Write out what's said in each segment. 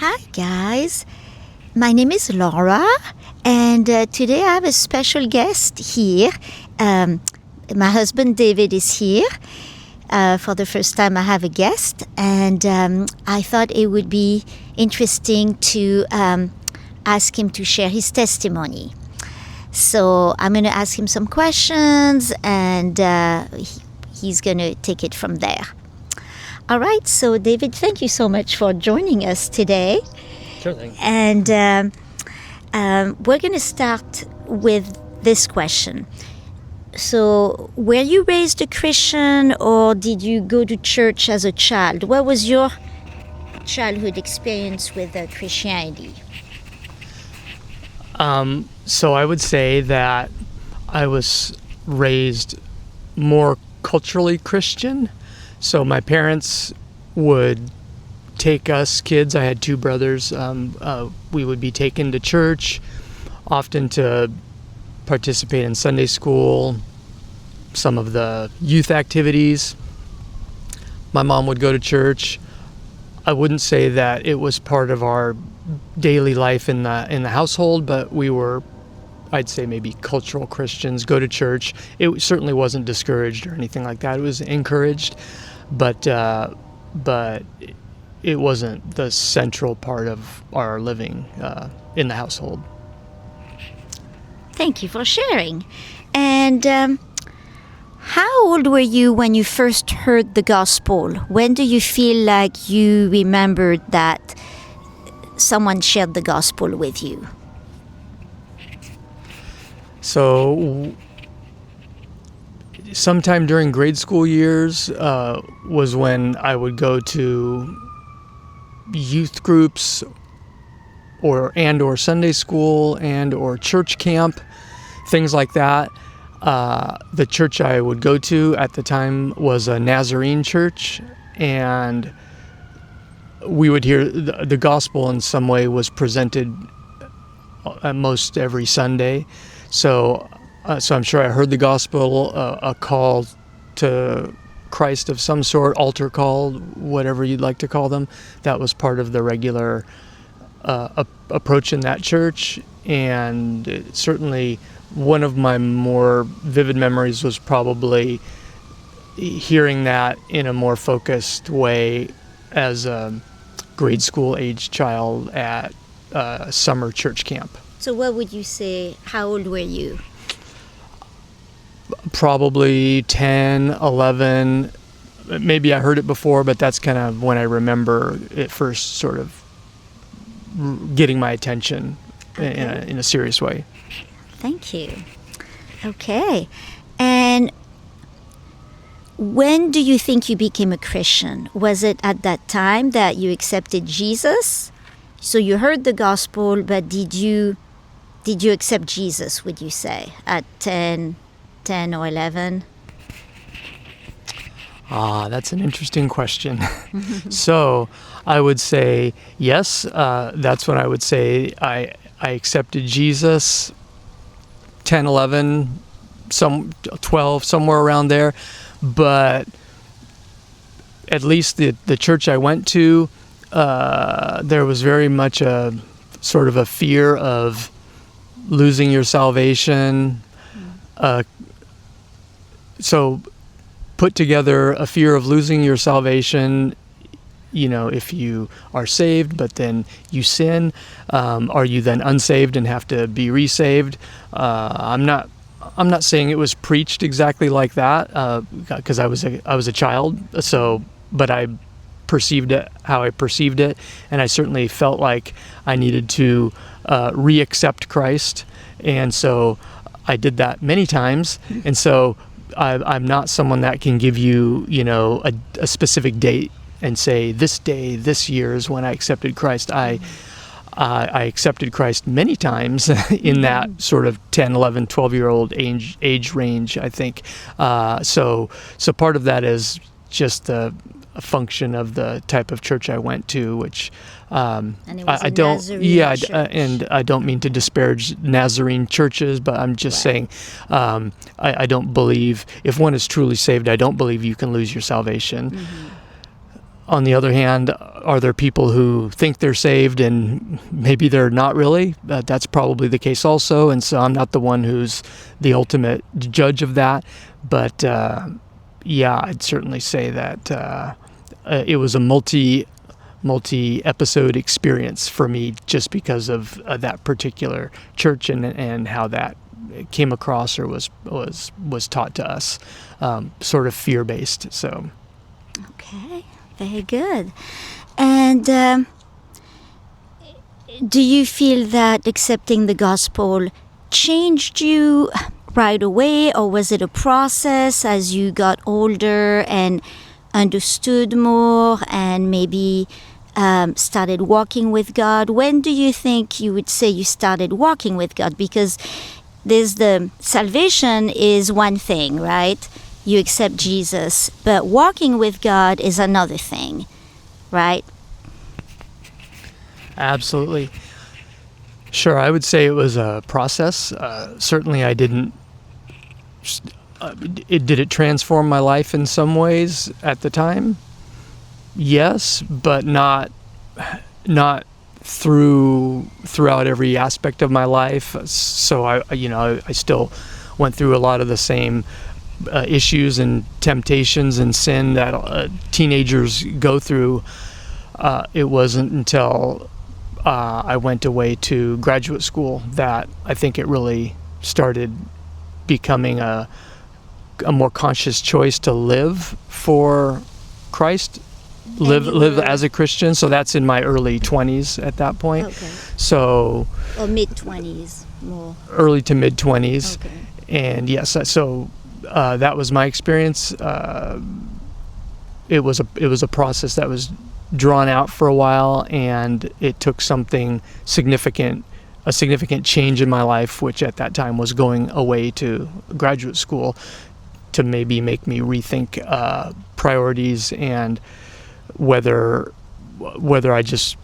Hi, guys. My name is Laura, and today I have a special guest here. My husband David is here. For the first time, I have a guest, and I thought it would be interesting to ask him to share his testimony. So I'm going to ask him some questions, and he's going to take it from there. All right, so David, thank you so much for joining us today. Sure thing. And we're going to start with this question. So, were you raised a Christian, or did you go to church as a child? What was your childhood experience with Christianity? So I would say that I was raised more culturally Christian. So my parents would take us kids, I had two brothers, we would be taken to church, often to participate in Sunday school, some of the youth activities. My mom would go to church. I wouldn't say that it was part of our daily life in the household, but we were, I'd say, maybe cultural Christians, go to church. It certainly wasn't discouraged or anything like that. It was encouraged, but it wasn't the central part of our living in the household. Thank you for sharing. And how old were you when you first heard the gospel? When do you feel like you remembered that someone shared the gospel with you? So sometime during grade school years was when I would go to youth groups or Sunday school or church camp, things like that. The church I would go to at the time was a Nazarene church, and we would hear the gospel in some way was presented at most every Sunday. So I'm sure I heard the gospel, a call to Christ of some sort, altar call, whatever you'd like to call them. That was part of the regular approach in that church, and certainly one of my more vivid memories was probably hearing that in a more focused way as a grade school age child at summer church camp. So what would you say, how old were you? Probably 10, 11. Maybe I heard it before, but that's kind of when I remember it first sort of getting my attention in a serious way. Thank you. Okay. And when do you think you became a Christian? Was it at that time that you accepted Jesus? So you heard the gospel, but did you accept Jesus, would you say, at 10 or 11? That's an interesting question. So I would say yes. That's when I would say I accepted Jesus, 10, 11, 12, somewhere around there. But at least the church I went to, there was very much a sort of a fear of losing your salvation. So put together a fear of losing your salvation, if you are saved, but then you sin, are you then unsaved and have to be resaved? I'm not saying it was preached exactly like that, because I was a child. So, but I perceived it how I perceived it, and I certainly felt like I needed to re-accept Christ, and so I did that many times. And so I'm not someone that can give you, a specific date and say this day, this year is when I accepted Christ. I accepted Christ many times in that sort of 10, 11, 12-year-old age range, I think. So part of that is just a function of the type of church I went to, which And it was I a don't. Nazarene church. And I don't mean to disparage Nazarene churches, but I'm just saying I don't believe, if one is truly saved, I don't believe you can lose your salvation. On the other hand, are there people who think they're saved and maybe they're not really? That's probably the case also. And so I'm not the one who's the ultimate judge of that. But yeah, I'd certainly say that it was a multi-episode experience for me just because of that particular church and how that came across or was taught to us, sort of fear-based. So. Okay. Very good. And do you feel that accepting the gospel changed you right away, or was it a process as you got older and understood more and maybe started walking with God? When do you think you would say you started walking with God? Because there's the salvation is one thing, right? You accept Jesus, but walking with God is another thing, right? Absolutely. Sure, I would say it was a process. Certainly I didn't... did it transform my life in some ways at the time? Yes, but not throughout every aspect of my life. So I still went through a lot of the same issues and temptations and sin that teenagers go through. It wasn't until I went away to graduate school that I think it really started becoming a more conscious choice to live for Christ, live as a Christian. So that's in my early 20s at that point. Okay. So Or mid-20s more. Early to mid-20s. Okay. And yes, so that was my experience. It was a process that was drawn out for a while, and it took a significant change in my life, which at that time was going away to graduate school, to maybe make me rethink priorities and whether I just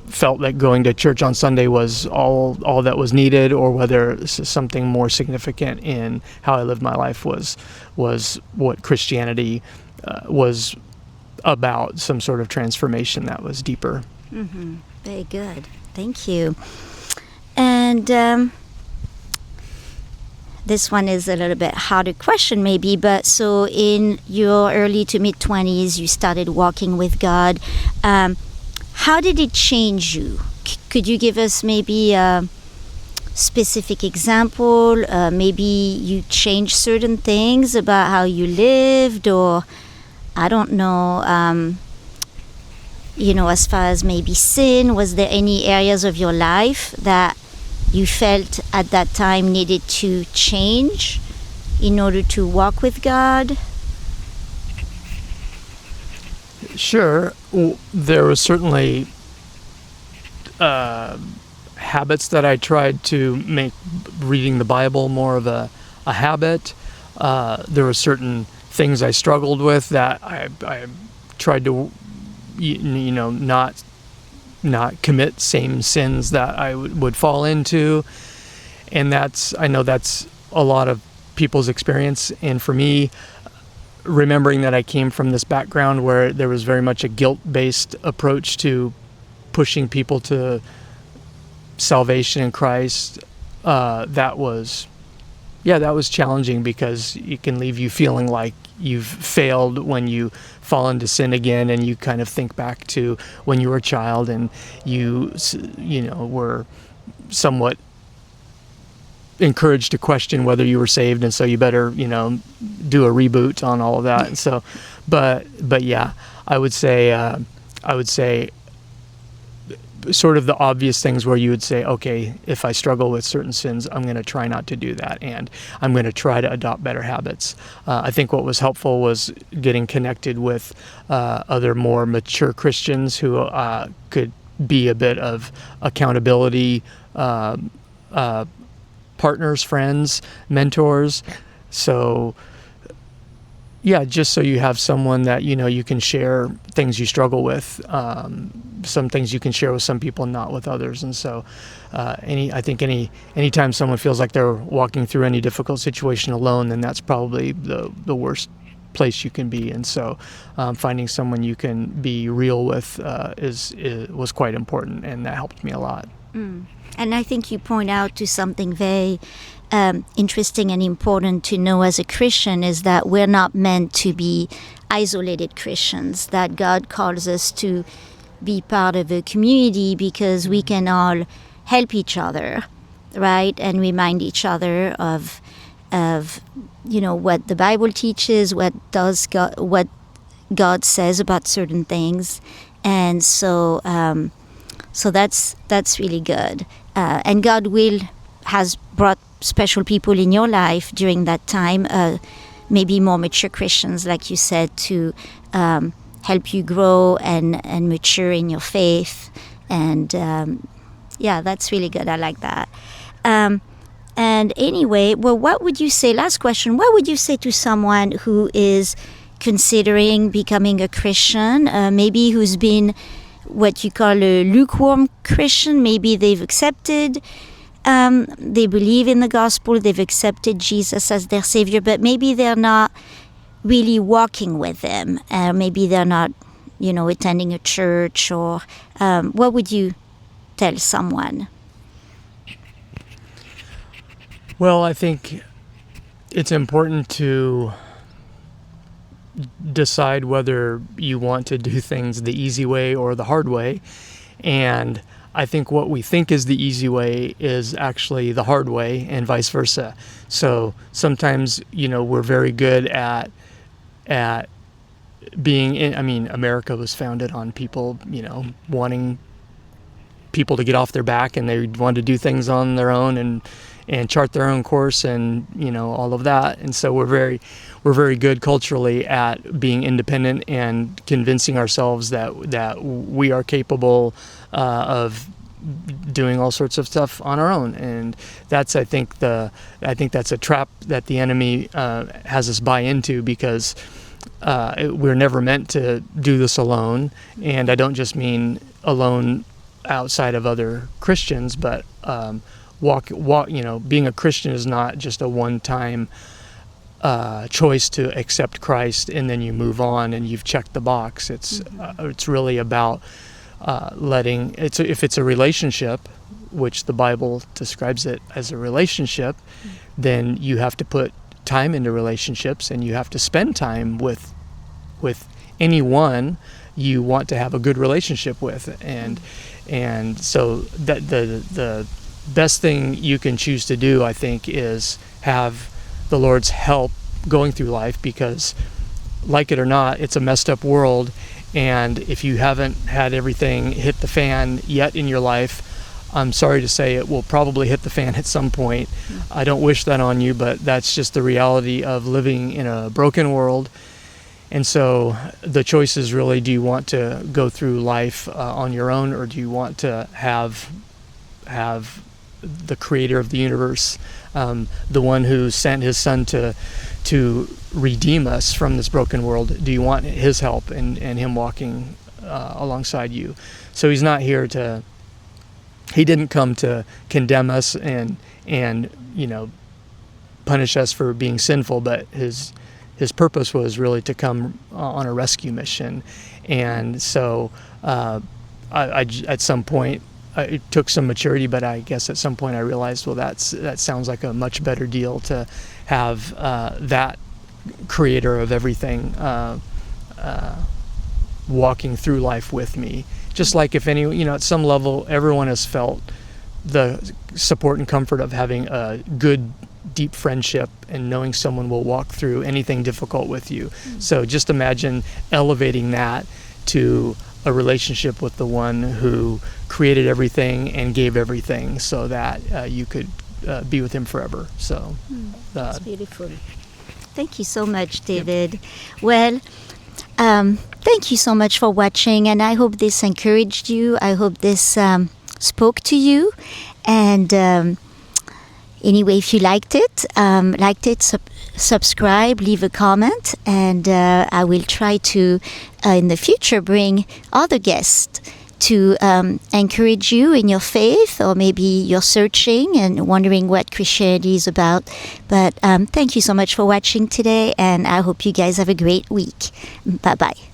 felt that going to church on Sunday was all that was needed, or whether something more significant in how I lived my life was what Christianity was about, some sort of transformation that was deeper. Mm-hmm. Very good. Thank you. And this one is a little bit harder question maybe, but so in your early to mid-20s, you started walking with God. How did it change you? Could you give us maybe a specific example? Maybe you changed certain things about how you lived, or I don't know, as far as maybe sin, was there any areas of your life that you felt at that time needed to change in order to walk with God? Sure. There was certainly habits that I tried to make reading the Bible more of a habit. There were certain things I struggled with that I tried to, not commit same sins that I would fall into. And I know that's a lot of people's experience. And for me, remembering that I came from this background where there was very much a guilt-based approach to pushing people to salvation in Christ, that was challenging, because it can leave you feeling like you've failed when you fall into sin again, and you kind of think back to when you were a child and you were somewhat encouraged to question whether you were saved, and so you better do a reboot on all of that. And so but yeah, I would say sort of the obvious things where you would say, okay, if I struggle with certain sins, I'm going to try not to do that, and I'm going to try to adopt better habits. I think what was helpful was getting connected with other more mature Christians who could be a bit of accountability partners, friends, mentors. So yeah, just so you have someone that you can share things you struggle with. Some things you can share with some people, not with others. And so anytime someone feels like they're walking through any difficult situation alone, then that's probably the worst place you can be. And so finding someone you can be real with was quite important, and that helped me a lot. And I think you point out to something very interesting and important to know as a Christian, is that we're not meant to be isolated Christians, that God calls us to be part of a community because we can all help each other, right? And remind each other of what the Bible teaches, what God says about certain things. And so that's really good. And God has brought special people in your life during that time, maybe more mature Christians, like you said, to help you grow and mature in your faith. And that's really good. I like that. And anyway, well, what would you say, last question, what would you say to someone who is considering becoming a Christian, maybe who's been what you call a lukewarm Christian? Maybe they've accepted, they believe in the gospel, they've accepted Jesus as their Savior, but maybe they're not really walking with Him. Maybe they're not, attending a church, or what would you tell someone? Well, I think it's important to decide whether you want to do things the easy way or the hard way. And I think what we think is the easy way is actually the hard way, and vice versa. So sometimes, we're very good at being in, America was founded on people, wanting people to get off their back, and they want to do things on their own and chart their own course, and all of that. And so we're very good culturally at being independent and convincing ourselves that we are capable of doing all sorts of stuff on our own. And that's I think that's a trap that the enemy has us buy into, because we're never meant to do this alone. And I don't just mean alone outside of other Christians, but being a Christian is not just a one-time choice to accept Christ and then you move on and you've checked the box. It's really about if it's a relationship, which the Bible describes it as a relationship, then you have to put time into relationships, and you have to spend time with anyone you want to have a good relationship with. And so that the best thing you can choose to do, I think, is have the Lord's help going through life, because like it or not, it's a messed up world. And if you haven't had everything hit the fan yet in your life, I'm sorry to say it will probably hit the fan at some point. I don't wish that on you, but that's just the reality of living in a broken world. And so the choice is really, do you want to go through life on your own, or do you want to have the creator of the universe, the one who sent his son to redeem us from this broken world? Do you want his help and him walking alongside you? So he's not here he didn't come to condemn us and punish us for being sinful, but his purpose was really to come on a rescue mission. And so I at some point, it took some maturity, but I guess at some point I realized, well, that sounds like a much better deal, to have that creator of everything walking through life with me. Just like if at some level, everyone has felt the support and comfort of having a good, deep friendship and knowing someone will walk through anything difficult with you. Mm-hmm. So just imagine elevating that to a relationship with the one who created everything and gave everything, so that you could be with him forever. So that's beautiful. Thank you so much, David. Yep. Well, thank you so much for watching, and I hope this encouraged you. I hope this spoke to you. And anyway, if you liked it, subscribe, leave a comment, and I will try to, in the future, bring other guests to encourage you in your faith, or maybe you're searching and wondering what Christianity is about. But thank you so much for watching today, and I hope you guys have a great week. Bye-bye.